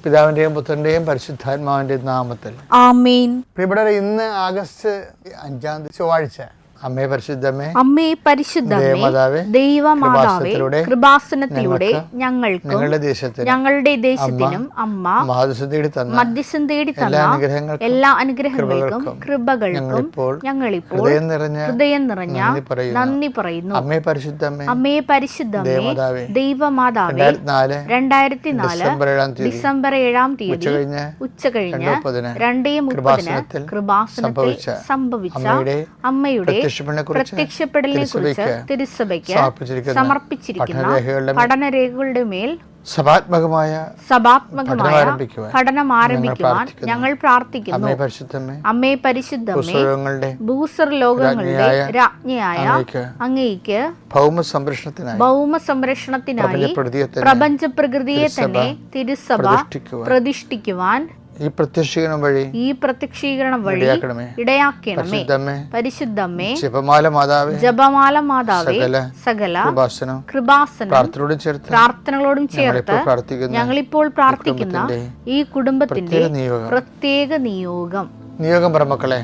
പിതാവിന്റെയും പുത്രന്റെയും പരിശുദ്ധാത്മാവിന്റെയും നാമത്തിൽ ആമേൻ. പ്രിയപ്പെട്ടവരെ, ഇന്ന് ആഗസ്റ്റ് 5 ചൊവ്വാഴ്ച. അമ്മേ പരിശുദ്ധമേ, അമ്മേ പരിശുദ്ധമേ, ദൈവമാതാവേ, കൃപാസനത്തിലൂടെ ഞങ്ങൾക്കും ഞങ്ങളുടെ ദേശത്തിനും അമ്മ മധ്യസ്ഥം തേടി തന്ന എല്ലാ അനുഗ്രഹങ്ങൾക്കും കൃപകൾക്കും ഞങ്ങളിപ്പോൾ ഹൃദയം നിറഞ്ഞ നന്ദി പറയുന്നു. അമ്മേ പരിശുദ്ധമേ, അമ്മേ പരിശുദ്ധമേ, ദൈവമാതാവേ, 2004 ഡിസംബർ 7 ഉച്ചകഴിഞ്ഞ് 2:30 കൃപാസനത്തിൽ സംഭവിച്ച അമ്മയുടെ പ്രത്യക്ഷപ്പെടലിനെ കുറിച്ച് തിരുസഭയ്ക്ക് സമർപ്പിച്ചിരിക്കുന്ന പഠനരേഖകളുടെ മേൽ സഭാത്മകമായ പഠനം ആരംഭിക്കുവാൻ ഞങ്ങൾ പ്രാർത്ഥിക്കുന്നു. അമ്മേ പരിശുദ്ധമേ, ഭൂസ്വർ ലോകങ്ങളുടെ രാജ്ഞിയായ അങ്ങേയ്ക്ക് ഭൗമ സംരക്ഷണത്തിനായി പ്രപഞ്ച പ്രകൃതിയെ തന്നെ തിരുസഭ പ്രതിഷ്ഠിക്കുവാൻ ഈ പ്രത്യക്ഷീകരണം വഴി ഇടയാക്കണമേ. പരിശുദ്ധമേ, ജപമാല മാതാവേ, സകല കൃപാസനം പ്രാർത്ഥനകളോടും ചേർത്ത് ഞങ്ങളിപ്പോൾ പ്രാർത്ഥിക്കുന്ന ഈ കുടുംബത്തിന്റെ പ്രത്യേക നിയോഗം പറമക്കളെ,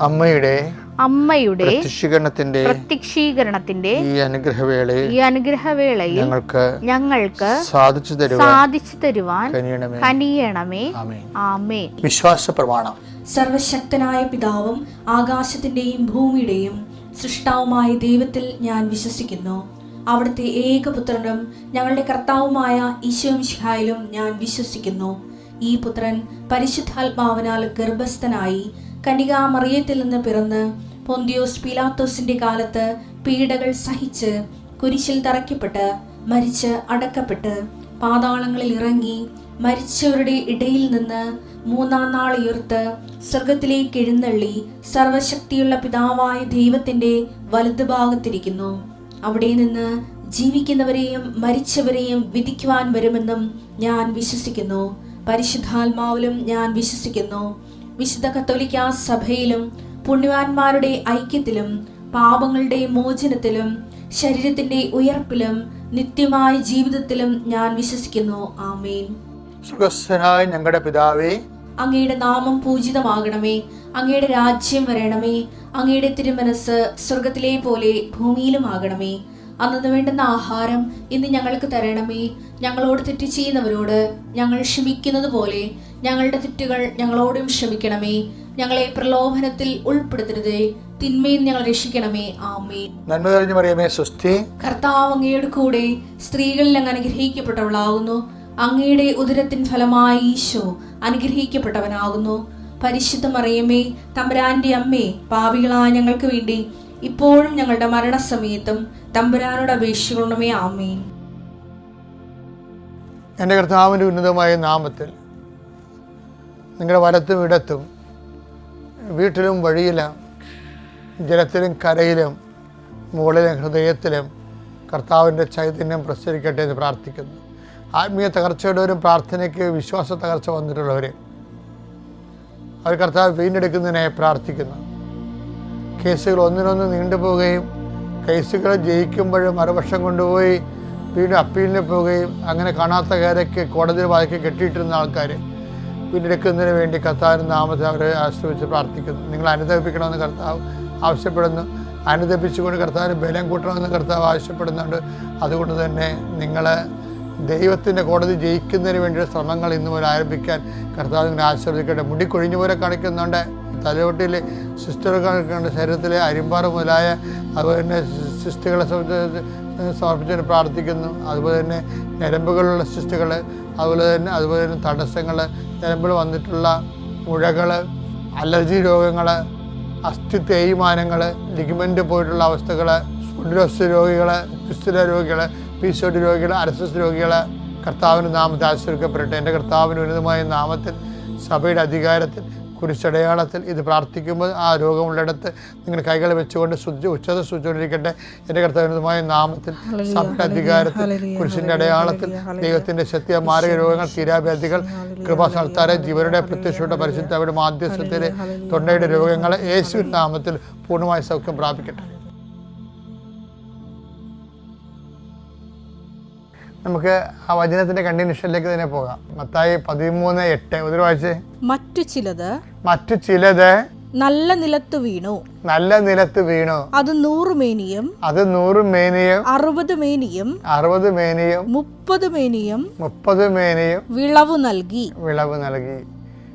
അമ്മയുടെ പ്രത്യക്ഷീകരണത്തിന്റെ ഈ അനുഗ്രഹവേളയിൽ ഞങ്ങൾക്ക് സാധിച്ചു തരുവാൻ കനിയണമേ. ആമേൻ. വിശ്വാസ പ്രമാണം. സർവശക്തനായ പിതാവും ആകാശത്തിന്റെയും ഭൂമിയുടെയും സൃഷ്ടാവുമായ ദൈവത്തിൽ ഞാൻ വിശ്വസിക്കുന്നു. അവിടുത്തെ ഏകപുത്രനും ഞങ്ങളുടെ കർത്താവുമായ ഈശോമിശിഹായിലും ഞാൻ വിശ്വസിക്കുന്നു. ഈ പുത്രൻ പരിശുദ്ധാത്മാവിനാൽ ഗർഭസ്ഥനായി കന്യകാമറിയത്തിൽ നിന്ന് പിറന്ന് പൊന്തിയോസ് പീലാത്തോസിന്റെ കാലത്ത് പീഡകൾ സഹിച്ച് കുരിശിൽ തറയ്ക്കപ്പെട്ട് മരിച്ച് അടക്കപ്പെട്ട് പാതാളങ്ങളിൽ ഇറങ്ങി മരിച്ചവരുടെ ഇടയിൽ നിന്ന് 3-ാം നാൾ ഉയർത്ത് സ്വർഗത്തിലേക്ക് എഴുന്നള്ളി സർവശക്തിയുള്ള പിതാവായ ദൈവത്തിന്റെ വലതുഭാഗത്തിരിക്കുന്നു. അവിടെ നിന്ന് ജീവിക്കുന്നവരെയും മരിച്ചവരെയും വിധിക്കുവാൻ വരുമെന്നും ഞാൻ വിശ്വസിക്കുന്നു. പരിശുദ്ധാത്മാവിലും ഞാൻ വിശ്വസിക്കുന്നു. വിശുദ്ധ കത്തോലിക്കാ സഭയിലും പുണ്യവാന്മാരുടെ ഐക്യത്തിലും പാപങ്ങളുടെ മോചനത്തിലും ശരീരത്തിന്റെ ഉയർപ്പിലും നിത്യമായ ജീവിതത്തിലും ഞാൻ വിശ്വസിക്കുന്നു. ആമേൻ. സ്വർഗ്ഗസ്ഥനായ ഞങ്ങളുടെ പിതാവേ, അങ്ങയുടെ നാമം പൂജിതമാകണമേ. അങ്ങയുടെ രാജ്യം വരണമേ. അങ്ങയുടെ തിരുമനസ് സ്വർഗത്തിലെ പോലെ ഭൂമിയിലും ആകണമേ. അന്നു വേണ്ടുന്ന ആഹാരം ഇന്ന് ഞങ്ങൾക്ക് തരണമേ. ഞങ്ങളോട് തെറ്റ് ചെയ്യുന്നവരോട് ഞങ്ങൾ ക്ഷമിക്കുന്നത് പോലെ ഞങ്ങളുടെ തെറ്റുകൾ ഞങ്ങളോടും ക്ഷമിക്കണമേ. ഞങ്ങളെ പ്രലോഭനത്തിൽ ഉൾപ്പെടുത്തരുതേ, തിന്മയിൽ ഞങ്ങൾ രക്ഷിക്കണമേ. ആമേൻ. നന്മ നിറഞ്ഞ മറിയമേ, സ്വസ്തി. കർത്താവ് അങ്ങയുടെ കൂടെ സ്ത്രീകളിൽ അങ്ങ് അനുഗ്രഹിക്കപ്പെട്ടവളാകുന്നു. അങ്ങയുടെ ഉദരത്തിൻ ഫലമായി ഈശോ അനുഗ്രഹിക്കപ്പെട്ടവനാകുന്നു. പരിശുദ്ധ മറിയമേ, തമ്പുരാന്റെ അമ്മേ, പാപികളായ ഞങ്ങൾക്ക് വേണ്ടി ഇപ്പോഴും ഞങ്ങളുടെ മരണസമയത്തും തമ്പുരാനോട് അപേക്ഷിക്കണമേ. ആമേൻ. എൻ്റെ കർത്താവിൻ്റെ ഉന്നതമായ നാമത്തിൽ നിങ്ങളുടെ വലത്തും ഇടത്തും വീട്ടിലും വഴിയിലും ജലത്തിലും കരയിലും മുകളിലും ഹൃദയത്തിലും കർത്താവിൻ്റെ ചൈതന്യം പ്രസരിക്കട്ടെ എന്ന് പ്രാർത്ഥിക്കുന്നു. ആത്മീയ തകർച്ചയുള്ളവരും പ്രാർത്ഥനയ്ക്ക് വിശ്വാസ തകർച്ച വന്നിട്ടുള്ളവരും അവർ കർത്താവ് വീണ്ടെടുക്കുന്നതിനായി പ്രാർത്ഥിക്കുന്നു. കേസുകൾ ഒന്നിനൊന്ന് നീണ്ടുപോവുകയും കേസുകൾ ജയിക്കുമ്പോഴും മറുപക്ഷം കൊണ്ടുപോയി വീണ്ടും അപ്പീലിന് പോവുകയും അങ്ങനെ കാണാത്ത കാരയ്ക്ക് കോടതിയിൽ വായിക്ക് കെട്ടിയിട്ടിരുന്ന ആൾക്കാർ വീണ്ടെടുക്കുന്നതിന് വേണ്ടി കർത്താവിൻ്റെ നാമത്തെ അവരെ ആശ്രയിച്ച് പ്രാർത്ഥിക്കുന്നു. നിങ്ങൾ അനുദപിക്കണമെന്ന് കർത്താവ് ആവശ്യപ്പെടുന്നു. അനുദപിച്ചുകൊണ്ട് കർത്താവിന് ബലം കൂട്ടണമെന്ന് കർത്താവ് ആവശ്യപ്പെടുന്നുണ്ട്. അതുകൊണ്ട് തന്നെ നിങ്ങൾ ദൈവത്തിൻ്റെ കോടതി ജയിക്കുന്നതിന് വേണ്ടിയുള്ള ശ്രമങ്ങൾ ഇന്ന് മുതൽ ആരംഭിക്കാൻ കർത്താവ് നിങ്ങളെ ആശീർവദിക്കട്ടെ. മുടി കൊഴിഞ്ഞു പോലെ കാണിക്കുന്നുണ്ട്. തലയോട്ടിയിലെ സിസ്റ്ററുകളുടെ ശരീരത്തിലെ അരിമ്പാറ മുതലായ അതുപോലെ തന്നെ സിസ്റ്റുകളെ സമർപ്പിച്ചുകൊണ്ട് പ്രാർത്ഥിക്കുന്നു. അതുപോലെ തന്നെ ഞരമ്പുകളുള്ള സിസ്റ്റുകൾ, അതുപോലെ തന്നെ തടസ്സങ്ങൾ, ഞരമ്പുകൾ വന്നിട്ടുള്ള മുഴകൾ, അലർജി രോഗങ്ങൾ, അസ്ഥി തേയ്മാനങ്ങൾ, ലിഗമെൻ്റ് പോയിട്ടുള്ള അവസ്ഥകൾ, സ്പോണ്ടിലോസിസ് രോഗികൾ, ഫിസ്റ്റുല രോഗികൾ, PCOD രോഗികൾ, അരസിസ് രോഗികൾ കർത്താവിൻ്റെ നാമത്തിൽ ആശീർവദിക്കപ്പെടട്ടെ. എൻ്റെ കർത്താവിന് ഉന്നതമായ നാമത്തിൽ, സഭയുടെ അധികാരത്തിൽ, കുരിശടയാളത്തിൽ ഇത് പ്രാർത്ഥിക്കുമ്പോൾ ആ രോഗമുള്ളിടത്ത് നിങ്ങൾ കൈകൾ വെച്ചുകൊണ്ട് ഉച്ചത സൂചിച്ചുകൊണ്ടിരിക്കട്ടെ. എൻ്റെ കർത്താവിനുമായ നാമത്തിൽ, സഭയുടെ അധികാരത്തിൽ, കുരിശിൻ്റെ അടയാളത്തിൽ, ദൈവത്തിൻ്റെ ശക്തിയ മാരക രോഗങ്ങൾ, തീരാവ്യാധികൾ, കൃപാസനത്താരെ ജീവരുടെ പ്രത്യക്ഷയുടെ പരിശുദ്ധ അവരുടെ മാധ്യസ്ഥത്തിലെ തൊണ്ടയുടെ രോഗങ്ങൾ യേശുവിൻ്റെ നാമത്തിൽ പൂർണ്ണമായ സൗഖ്യം പ്രാപിക്കട്ടെ. നമുക്ക് ആ വചനത്തിന്റെ കണ്ടിന്യൂഷനിലേക്ക് തന്നെ പോകാം. മത്തായി 13:8 ഒരു വായിച്ചേ. മറ്റു ചിലത് നല്ല നിലത്ത് വീണു. അത് 100 മേനിയും 60 മേനിയും 30 മേനിയും വിളവ് നൽകി.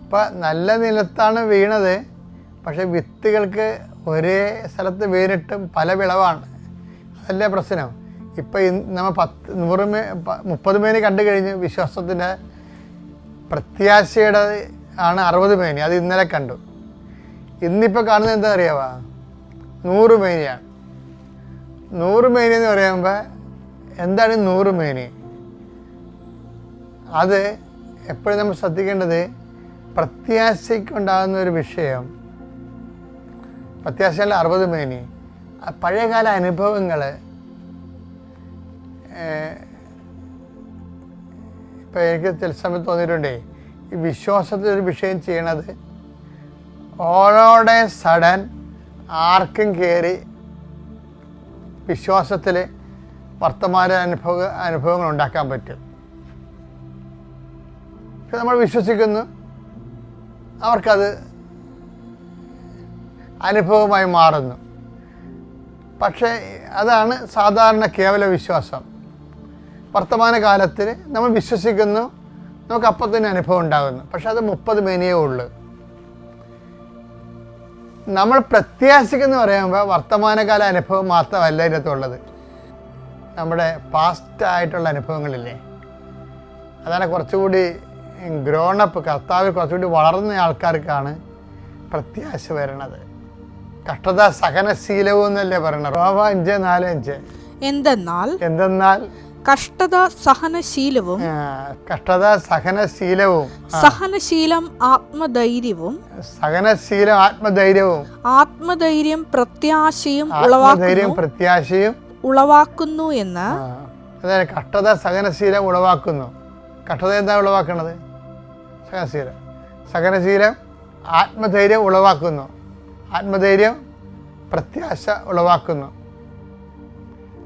ഇപ്പൊ നല്ല നിലത്താണ് വീണത്. പക്ഷെ വിത്തുകൾക്ക് ഒരേ സ്ഥലത്ത് വീണിട്ടും പല വിളവാണ്. അതല്ലേ പ്രശ്നം. ഇപ്പം നമ്മൾ 30 മേനി കണ്ടു കഴിഞ്ഞ് വിശ്വാസത്തിൻ്റെ പ്രത്യാശയുടെ ആണ് 60 മേനി. അത് ഇന്നലെ കണ്ടു. ഇന്നിപ്പോൾ കാണുന്നത് എന്താ അറിയാവാ? 100 മേനിയാണ്. 100 മേനി എന്ന് പറയുമ്പോൾ എന്താണ് 100 മേനി? അത് എപ്പോഴും നമ്മൾ ശ്രദ്ധിക്കേണ്ടത് പ്രത്യാശയ്ക്കുണ്ടാകുന്ന ഒരു വിഷയം. പ്രത്യാശയുള്ള 60 മേനി പഴയകാല അനുഭവങ്ങൾ. ഇപ്പം എനിക്ക് ചില സമയത്ത് തോന്നിയിട്ടുണ്ടേ, ഈ വിശ്വാസത്തിൽ ഒരു വിഷയം ചെയ്യണത് ഓരോടെ സഡൻ ആർക്കും കയറി വിശ്വാസത്തിൽ വർത്തമാന അനുഭവങ്ങൾ ഉണ്ടാക്കാൻ പറ്റും. പക്ഷെ നമ്മൾ വിശ്വസിക്കുന്നു, അവർക്കത് അനുഭവമായി മാറുന്നു. പക്ഷേ അതാണ് സാധാരണ കേവല വിശ്വാസം. വർത്തമാനകാലത്തിൽ നമ്മൾ വിശ്വസിക്കുന്നു, നമുക്ക് അപ്പം തന്നെ അനുഭവം ഉണ്ടാകുന്നു. പക്ഷെ അത് 30 മേനിയേ ഉള്ളൂ. നമ്മൾ പ്രത്യാശിക്കുന്നു പറയുമ്പോൾ വർത്തമാനകാല അനുഭവം മാത്രമല്ല ഇതിനകത്തുള്ളത്, നമ്മുടെ പാസ്റ്റായിട്ടുള്ള അനുഭവങ്ങളില്ലേ. അതാണ് കുറച്ചുകൂടി ഗ്രോണപ്പ്, കർത്താവിൽ കുറച്ചുകൂടി വളർന്ന ആൾക്കാർക്കാണ് പ്രത്യാശ വരണത്. കഷ്ടത സഹനശീലവും എന്നല്ലേ പറയണത്. റോമ 5:4-5. എന്തെന്നാൽ കഷ്ടത സഹനശീലവും സഹനശീലം ആത്മധൈര്യവും ആത്മധൈര്യം പ്രത്യാശയും ഉളവാക്കുന്നു എന്ന്. അതായത് കഷ്ടത സഹനശീലം ഉളവാക്കുന്നു. കഷ്ടത എന്താ ഉളവാക്കുന്നത്? സഹനശീലം ആത്മധൈര്യം ഉളവാക്കുന്നു. ആത്മധൈര്യം പ്രത്യാശ ഉളവാക്കുന്നു.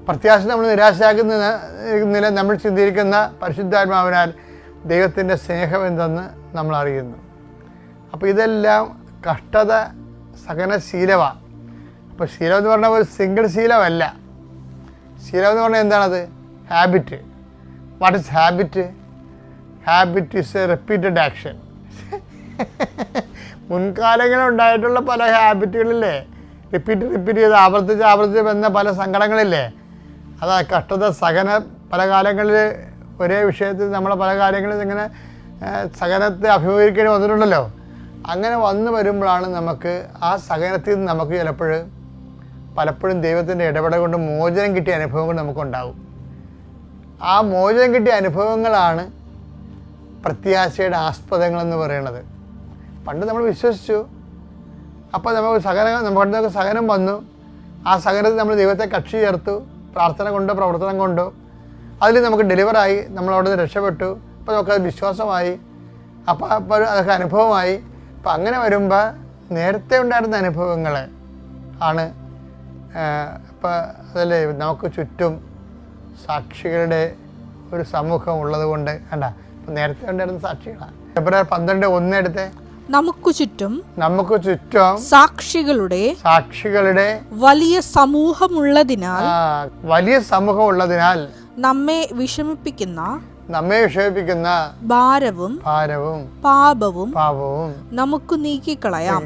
പ്രത്യാശ നമ്മൾ നിരാശയാക്കുന്നില്ല. നമ്മൾ ചിന്തിക്കുന്ന പരിശുദ്ധാത്മാവിനാൽ ദൈവത്തിൻ്റെ സ്നേഹം എന്തെന്ന് നമ്മൾ അറിയുന്നു. അപ്പോൾ ഇതെല്ലാം കഷ്ടത സഹനശീലമാണ്. അപ്പോൾ ശീലം എന്ന് പറഞ്ഞാൽ ഒരു സിംഗിൾ ശീലമല്ല. ശീലം എന്ന് പറഞ്ഞാൽ എന്താണത്? Habit. What is habit? Habit is A repeated action. മുൻകാലങ്ങളിൽ ഉണ്ടായിട്ടുള്ള പല ഹാബിറ്റുകളില്ലേ, റിപ്പീറ്റ് ചെയ്ത് ആവർത്തിച്ച് വന്ന പല സങ്കടങ്ങളില്ലേ, അതാ കഷ്ടത സഹന. പല കാലങ്ങളിൽ ഒരേ വിഷയത്തിൽ നമ്മളെ പല കാര്യങ്ങളിൽ ഇങ്ങനെ സഹനത്തെ അഭിമുഖീകരിക്കേണ്ടി വന്നിട്ടുണ്ടല്ലോ. അങ്ങനെ വന്നു വരുമ്പോഴാണ് നമുക്ക് ആ സഹനത്തിൽ നിന്ന് നമുക്ക് പലപ്പോഴും ദൈവത്തിൻ്റെ ഇടപെടൽ കൊണ്ട് മോചനം കിട്ടിയ അനുഭവങ്ങൾ നമുക്കുണ്ടാവും. ആ മോചനം കിട്ടിയ അനുഭവങ്ങളാണ് പ്രത്യാശയുടെ ആസ്പദങ്ങളെന്ന് പറയുന്നത്. പണ്ട് നമ്മൾ വിശ്വസിച്ചു, അപ്പോൾ നമുക്ക് സഹനം വന്നു. ആ സഹനത്തിൽ നമ്മൾ ദൈവത്തെ കക്ഷി ചേർത്തു, പ്രാർത്ഥന കൊണ്ടോ പ്രവർത്തനം കൊണ്ടോ അതിൽ നമുക്ക് ഡെലിവറായി, നമ്മളവിടെ നിന്ന് രക്ഷപ്പെട്ടു. അപ്പോൾ നമുക്കത് വിശ്വാസമായി, അപ്പോൾ അതൊക്കെ അനുഭവമായി. അപ്പം അങ്ങനെ വരുമ്പോൾ നേരത്തെ ഉണ്ടായിരുന്ന അനുഭവങ്ങൾ ആണ്. അപ്പോൾ അതല്ലേ നമുക്ക് ചുറ്റും സാക്ഷികളുടെ ഒരു സമൂഹം ഉള്ളത് കൊണ്ട് കണ്ട. അപ്പം നേരത്തെ ഉണ്ടായിരുന്ന സാക്ഷികളാണ്. ഫെബ്രുവരി 12:1 എടുത്തേ. നമുക്ക് ചുറ്റും സാക്ഷികളുടെ വലിയ സമൂഹമുള്ളതിനാൽ നമ്മെ നമ്മെ വിഷമിപ്പിക്കുന്ന ഭാരവും പാപവും നമുക്ക് നീക്കിക്കളയാം.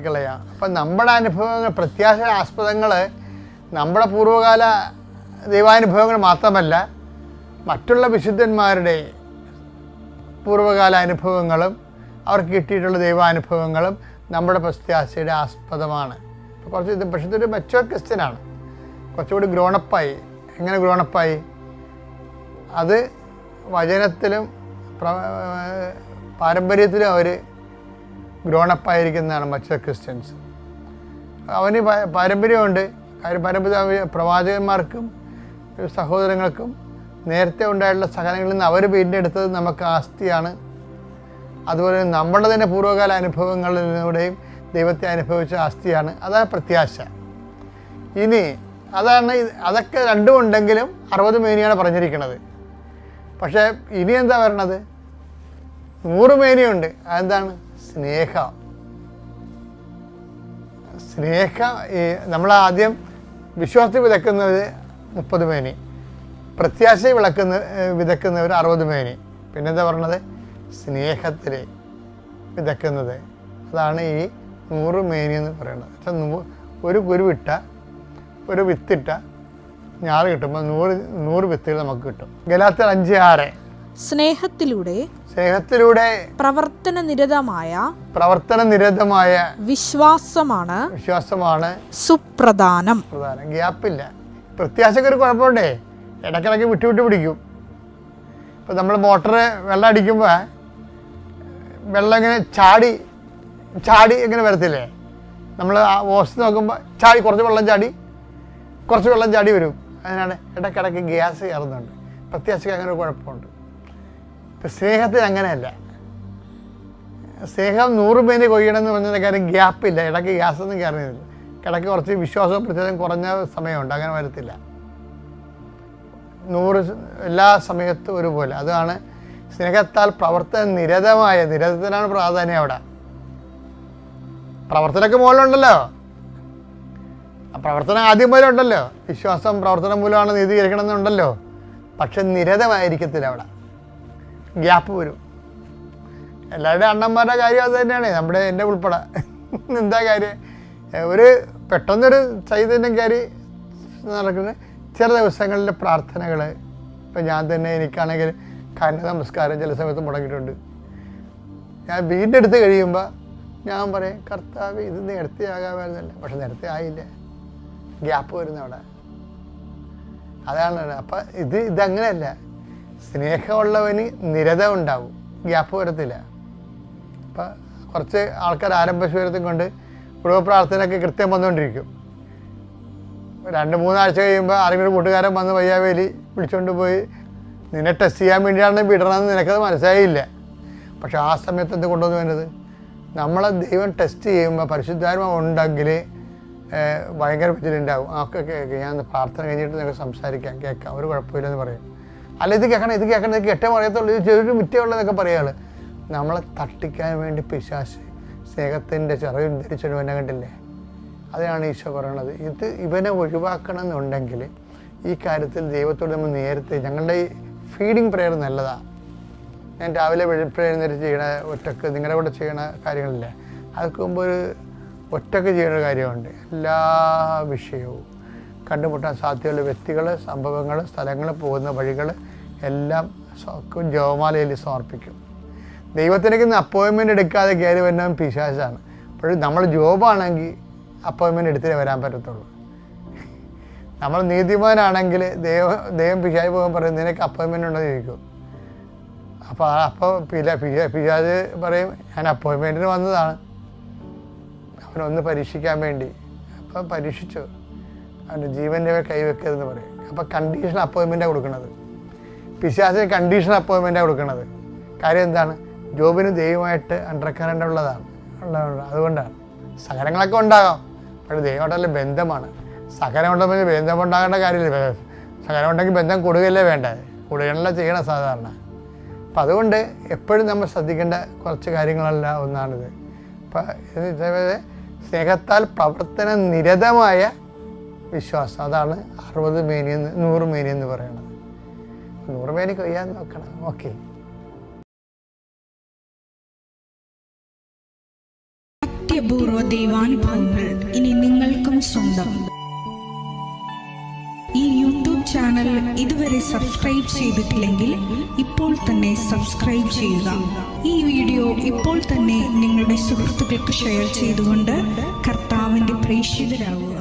അപ്പം നമ്മുടെ അനുഭവങ്ങൾ, പ്രത്യാശാസ്പദങ്ങൾ നമ്മുടെ പൂർവ്വകാല ദൈവാനുഭവങ്ങൾ മാത്രമല്ല, മറ്റുള്ള വിശുദ്ധന്മാരുടെ പൂർവ്വകാല അനുഭവങ്ങളും അവർക്ക് കിട്ടിയിട്ടുള്ള ദൈവാനുഭവങ്ങളും നമ്മുടെ പ്രത്യാശയുടെ ആസ്പദമാണ്. കുറച്ച് പക്ഷേ ഇതൊരു മെച്ചുവർ ക്രിസ്ത്യനാണ്, കുറച്ചുകൂടി ഗ്രോണപ്പായി. എങ്ങനെ ഗ്രോണപ്പായി? അത് വചനത്തിലും പാരമ്പര്യത്തിലും അവർ ഗ്രോണപ്പായിരിക്കുന്നതാണ് മെച്ചുവർ ക്രിസ്ത്യൻസ്. അവന് പാരമ്പര്യമുണ്ട്. പാരമ്പര്യ പ്രവാചകന്മാർക്കും സഹോദരങ്ങൾക്കും നേരത്തെ ഉണ്ടായിട്ടുള്ള സഹനങ്ങളിൽ നിന്ന് അവർ വീണ്ടെടുത്തത് നമുക്ക് ആസ്തിയാണ്. അതുപോലെ നമ്മുടെ തന്നെ പൂർവ്വകാല അനുഭവങ്ങളിലൂടെയും ദൈവത്തെ അനുഭവിച്ച ആസ്തിയാണ്. അതാണ് പ്രത്യാശ. ഇനി അതൊക്കെ രണ്ടും ഉണ്ടെങ്കിലും 60 മേനിയാണ് പറഞ്ഞിരിക്കുന്നത്. പക്ഷേ ഇനി എന്താ പറയണത്? 100 മേനിയുണ്ട്. അതെന്താണ്? സ്നേഹം. നമ്മൾ ആദ്യം വിശ്വാസത്തിൽ വിതക്കുന്നത് 30 മേനി, പ്രത്യാശ വിതക്കുന്നവർ 60 മേനി. പിന്നെന്താ പറഞ്ഞത്? സ്നേഹത്തിൽ വിതക്കുന്നത്. അതാണ് ഈ 100 മേനി എന്ന് പറയുന്നത്. ഒരു കുരുവിട്ട, ഒരു വിത്തിട്ട ഞാറ് കിട്ടുമ്പോൾ 100 വിത്തുകൾ നമുക്ക് കിട്ടും. ഗലാത്യർ 5:6 സ്നേഹത്തിലൂടെ പ്രവർത്തനനിരതമായ വിശ്വാസമാണ് സുപ്രധാനം. ഗ്യാപ്പില്ല. പ്രത്യാശക്ക് ഒരു കുഴപ്പമുണ്ടേ, ഇടയ്ക്കിടയ്ക്ക് വിട്ടു പിടിക്കും. ഇപ്പം നമ്മൾ മോട്ടർ വെള്ളം അടിക്കുമ്പോൾ വെള്ളം ഇങ്ങനെ ചാടി ഇങ്ങനെ വരത്തില്ലേ? നമ്മൾ ഓസ് നോക്കുമ്പോൾ കുറച്ച് വെള്ളം ചാടി വരും. അതിനാണ് ഇടയ്ക്കിടയ്ക്ക് ഗ്യാസ് കയറുന്നുണ്ട്. പ്രത്യാശയ്ക്ക് അങ്ങനെ ഒരു കുഴപ്പമുണ്ട്. ഇപ്പം സ്നേഹത്തിന് അങ്ങനെയല്ല. സ്നേഹം 100 മേനി കൊയ്യണമെന്ന് പറഞ്ഞ കാര്യം ഗ്യാപ്പില്ല. ഇടയ്ക്ക് ഗ്യാസൊന്നും കയറുന്നില്ല. ഇടയ്ക്ക് കുറച്ച് വിശ്വാസവും പ്രത്യേകം കുറഞ്ഞ സമയമുണ്ട്. അങ്ങനെ വരത്തില്ല. 100 എല്ലാ സമയത്തും ഒരുപോലെ. അതാണ് സ്നേഹത്താൽ നിരതത്തിനാണ് പ്രാധാന്യം. അവിടെ പ്രവർത്തനമൊക്കെ മുകളിലുണ്ടല്ലോ. ആ പ്രവർത്തനം ആദ്യം മുതലേ ഉണ്ടല്ലോ. വിശ്വാസം പ്രവർത്തനം മൂലമാണ് നീതീകരിക്കണമെന്നുണ്ടല്ലോ. പക്ഷെ നിരതമായിരിക്കത്തില്ല. അവിടെ ഗ്യാപ്പ് വരും. എല്ലാവരുടെയും അണ്ണന്മാരുടെ കാര്യം അത് തന്നെയാണ്. എൻ്റെ ഉൾപ്പെടെ എന്താ കാര്യം? പെട്ടെന്നൊരു ചൈതന്യം കയറി നടക്കുന്ന ചില ദിവസങ്ങളിലെ പ്രാർത്ഥനകൾ. ഇപ്പം ഞാൻ തന്നെ, എനിക്കാണെങ്കിൽ കന്യ നമസ്കാരം ചില സമയത്ത് മുടങ്ങിയിട്ടുണ്ട്. ഞാൻ വീണ്ടെടുത്ത് കഴിയുമ്പോൾ ഞാൻ പറയും, കർത്താവ് ഇത് നേരത്തെ ആകാമായിരുന്നല്ല. പക്ഷെ നേരത്തെ ആയില്ല. ഗ്യാപ്പ് വരുന്ന അവിടെ. അതാണ്. അപ്പം ഇതങ്ങനെയല്ല. സ്നേഹമുള്ളവന് നിരത ഉണ്ടാവും, ഗ്യാപ്പ് വരത്തില്ല. അപ്പം കുറച്ച് ആൾക്കാർ ആരംഭശൂരത്തും കൊണ്ട് കുടുംബ പ്രാർത്ഥനയൊക്കെ കൃത്യം വന്നുകൊണ്ടിരിക്കും. 2-3 ആഴ്ച കഴിയുമ്പോൾ ആരെങ്കിലും കൂട്ടുകാരൻ വന്ന് വയ്യാവേലി വിളിച്ചുകൊണ്ട് പോയി നിന്നെ ടെസ്റ്റ് ചെയ്യാൻ വേണ്ടിയാണ് വിടണമെന്ന് നിനക്കത് മനസ്സിലായില്ല. പക്ഷെ ആ സമയത്ത് എന്ത് കൊണ്ടുവന്ന് വേണ്ടത്? നമ്മളെ ദൈവം ടെസ്റ്റ് ചെയ്യുമ്പോൾ പരിശുദ്ധാത്മാവ് ഉണ്ടെങ്കിൽ ഭയങ്കര വിജിലുണ്ടാവും. ഒക്കെ കേൾക്കുക, ഞാൻ പ്രാർത്ഥന കഴിഞ്ഞിട്ട് നിങ്ങൾക്ക് സംസാരിക്കാം, കേൾക്കാം, ഒരു കുഴപ്പമില്ലെന്ന് പറയും. അല്ല ഇത് കേൾക്കണം, ഇത് കേട്ടേ പറയത്തുള്ളൂ, ഇത് ചെറിയൊരു മിറ്റയുള്ളതൊക്കെ പറയുകയാണ്. നമ്മളെ തട്ടിക്കാൻ വേണ്ടി പിശാച് സ്നേഹത്തിൻ്റെ ചിറകിൽ ധരിച്ചൊരു എന്നെ കണ്ടില്ലേ? അതാണ് ഈശോ പറയണത്. ഇവനെ ഒഴിവാക്കണം എന്നുണ്ടെങ്കിൽ ഈ കാര്യത്തിൽ ദൈവത്തോട് നമ്മൾ നേരത്തെ, ഞങ്ങളുടെ ഈ ഫീഡിങ് പ്രെയർ നല്ലതാണ്. ഞാൻ രാവിലെ എഴുന്നേറ്റ് ചെയ്യണ ഒറ്റക്ക് നിങ്ങളുടെ കൂടെ ചെയ്യണ കാര്യങ്ങളില്ലേ, അതൊക്കെ മുമ്പ് ഒരു ഒറ്റക്ക് ചെയ്യുന്ന കാര്യമുണ്ട്. എല്ലാ വിഷയവും കണ്ടുമുട്ടാൻ സാധ്യതയുള്ള വ്യക്തികൾ, സംഭവങ്ങൾ, സ്ഥലങ്ങൾ, പോകുന്ന വഴികൾ എല്ലാം ജപമാലയിൽ സമർപ്പിക്കും. ദൈവത്തിനേക്ക് അപ്പോയിൻമെൻ്റ് എടുക്കാതെ കയറി വരുന്നവൻ പിശാചാണ്. അപ്പോഴും നമ്മൾ ജോബാണെങ്കിൽ അപ്പോയിൻമെൻ്റ് എടുത്തിട്ടേ വരാൻ പറ്റത്തുള്ളൂ. നമ്മൾ നീതിമാനാണെങ്കിൽ ദൈവം പിശാച് പോകാൻ പറയും, നിനക്ക് അപ്പോയിൻമെൻ്റ് ഉണ്ടെന്ന് ചോദിക്കും. അപ്പോൾ പിശാച് പറയും, ഞാൻ അപ്പോയിൻമെൻറ്റിന് വന്നതാണ്, അവനൊന്ന് പരീക്ഷിക്കാൻ വേണ്ടി. അപ്പോൾ പരീക്ഷിച്ചു, അവൻ്റെ ജീവൻ്റെ കൈവെക്കരുതെന്ന് പറയും. അപ്പോൾ കണ്ടീഷണൽ അപ്പോയിൻമെൻറ്റാണ് കൊടുക്കുന്നത്. പിശാചിന് കണ്ടീഷണൽ അപ്പോയിൻമെൻറ്റാണ് കൊടുക്കുന്നത്. കാര്യം എന്താണ്? ജോബിന് ദൈവമായിട്ട് അണ്ടർകറൻ്റ് ഉള്ളതാണ്. അതുകൊണ്ടാണ് സഹനങ്ങളൊക്കെ ഉണ്ടാകാം, പക്ഷേ ദൈവമായിട്ടുള്ള ബന്ധമാണ്. സഹനം ഉണ്ടെങ്കിൽ ബന്ധം ഉണ്ടാകേണ്ട കാര്യമില്ല. സഹനം ഉണ്ടെങ്കിൽ ബന്ധം കൊടുകയല്ലേ വേണ്ടത്, കൊടുകയല്ല ചെയ്യണം സാധാരണ. അപ്പം അതുകൊണ്ട് എപ്പോഴും നമ്മൾ ശ്രദ്ധിക്കേണ്ട കുറച്ച് കാര്യങ്ങളല്ല ഒന്നാണിത്. അപ്പം ഇതേപോലെ സ്നേഹത്താൽ പ്രവർത്തന നിരതമായ വിശ്വാസം, അതാണ് 60 മേനി 100 മേനി എന്ന് പറയുന്നത്. 100 മേനി കൊയ്യാൻ നോക്കണം. ഓക്കെ. അത്യപൂർവ ദൈവാനുഭവങ്ങൾ ഇനി നിങ്ങൾക്കും സ്വന്തം. ഈ യൂട്യൂബ് ചാനൽ ഇതുവരെ സബ്സ്ക്രൈബ് ചെയ്തിട്ടില്ലെങ്കിൽ ഇപ്പോൾ തന്നെ സബ്സ്ക്രൈബ് ചെയ്യുക. ഈ വീഡിയോ ഇപ്പോൾ തന്നെ നിങ്ങളുടെ സുഹൃത്തുക്കൾക്ക് ഷെയർ ചെയ്തുകൊണ്ട് കർത്താവിൻ്റെ പ്രേക്ഷിതരാകുക.